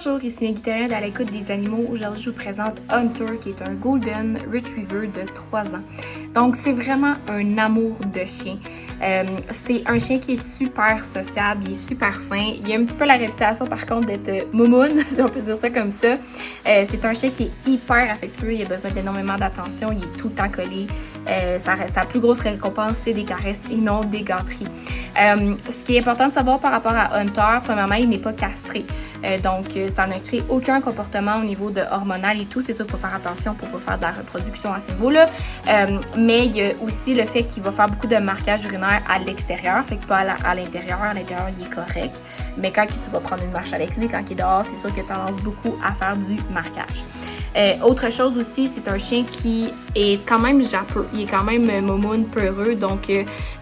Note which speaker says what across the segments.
Speaker 1: Bonjour, ici Maggie Thériault à l'écoute des animaux. Aujourd'hui, je vous présente Hunter, qui est un Golden Retriever de 3 ans. Donc, c'est vraiment un amour de chien. C'est un chien qui est super sociable, il est super fin. Il a un petit peu la réputation, par contre, d'être moumoune, si on peut dire ça comme ça. C'est un chien qui est hyper affectueux, il a besoin d'énormément d'attention, il est tout le temps collé. Sa plus grosse récompense, c'est des caresses et non des gâteries. Ce qui est important de savoir par rapport à Hunter, premièrement, il n'est pas castré. Donc, ça ne crée aucun comportement au niveau de hormonal et tout. C'est sûr qu'il faut faire attention pour ne pas faire de la reproduction à ce niveau-là. Mais il y a aussi le fait qu'il va faire beaucoup de marquage urinaire à l'extérieur. Fait que pas à l'intérieur. À l'intérieur, il est correct. Mais quand tu vas prendre une marche avec lui, quand il est dehors, c'est sûr qu'il a tendance beaucoup à faire du marquage. Autre chose aussi, c'est un chien qui est quand même japeux. Il est quand même momoun, peureux. Donc,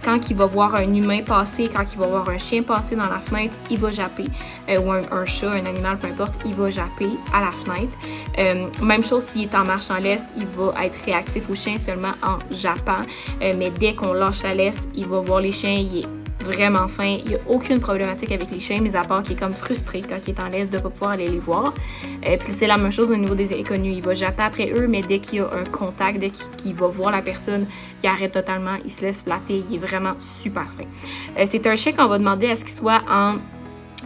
Speaker 1: quand il va voir un humain passer, quand il va voir un chien passer dans la fenêtre, il va japper. Ou un chat, un animal, peu importe, il va japper à la fenêtre. Même chose s'il est en marche en laisse, il va être réactif au chien seulement en jappant. Mais dès qu'on lâche la laisse, il va voir les chiens, il est vraiment fin. Il n'y a aucune problématique avec les chiens, mais à part qu'il est comme frustré quand il est en laisse de ne pas pouvoir aller les voir. Puis c'est la même chose au niveau des inconnus. Il va japper après eux, mais dès qu'il y a un contact, dès qu'il va voir la personne, il arrête totalement, il se laisse flatter. Il est vraiment super fin. C'est un chien qu'on va demander à ce qu'il soit en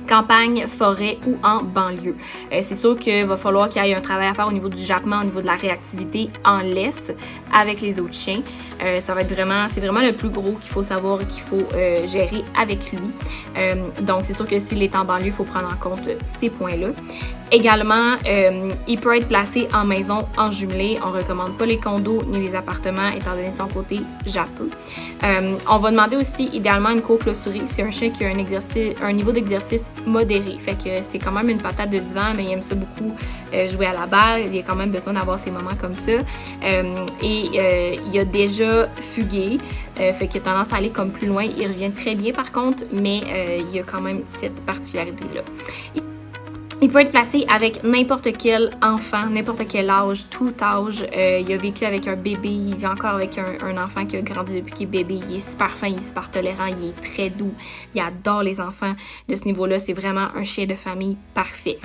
Speaker 1: campagne, forêt ou en banlieue. C'est sûr qu'il va falloir qu'il y ait un travail à faire au niveau du jappement, au niveau de la réactivité en laisse avec les autres chiens. Ça va être c'est vraiment le plus gros qu'il faut savoir et qu'il faut gérer avec lui. Donc, c'est sûr que s'il est en banlieue, il faut prendre en compte ces points-là. Également, il peut être placé en maison en jumelé. On ne recommande pas les condos ni les appartements étant donné son côté jappeux. On va demander aussi idéalement une cour clôturée. C'est un chien qui a un niveau d'exercice modéré. Fait que c'est quand même une patate de divan, mais il aime ça beaucoup jouer à la balle. Il a quand même besoin d'avoir ces moments comme ça. Il a déjà fugué. Fait qu'il a tendance à aller comme plus loin. Il revient très bien par contre, mais il a quand même cette particularité-là. Il peut être placé avec n'importe quel enfant, n'importe quel âge, tout âge. Il a vécu avec un bébé, il vit encore avec un enfant qui a grandi depuis qu'il est bébé. Il est super fin, il est super tolérant, il est très doux. Il adore les enfants. De ce niveau-là, c'est vraiment un chien de famille parfait.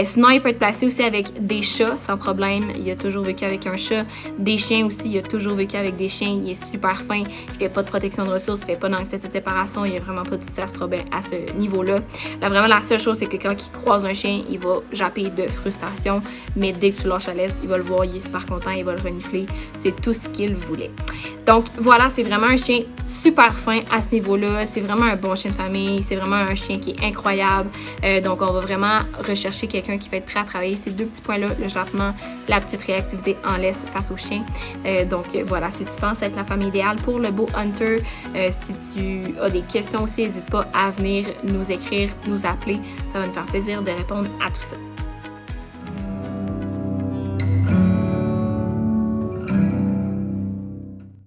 Speaker 1: Sinon, il peut être placé aussi avec des chats sans problème. Il a toujours vécu avec un chat. Des chiens aussi, il a toujours vécu avec des chiens. Il est super fin. Il fait pas de protection de ressources, il fait pas d'anxiété de séparation. Il n'y a vraiment pas de souci à ce niveau-là. Là, vraiment, la seule chose, c'est que quand il croise un chien, il va japper de frustration, mais dès que tu lâches la laisse, il va le voir, il est super content, il va le renifler. C'est tout ce qu'il voulait. Donc voilà, c'est vraiment un chien super fin à ce niveau-là. C'est vraiment un bon chien de famille. C'est vraiment un chien qui est incroyable. Donc on va vraiment rechercher quelqu'un qui va être prêt à travailler ces deux petits points-là, le jappement, la petite réactivité en laisse face au chien. Donc voilà, si tu penses être la famille idéale pour le beau Hunter, si tu as des questions aussi, n'hésite pas à venir nous écrire, nous appeler. Ça va nous faire plaisir de répondre à tout ça.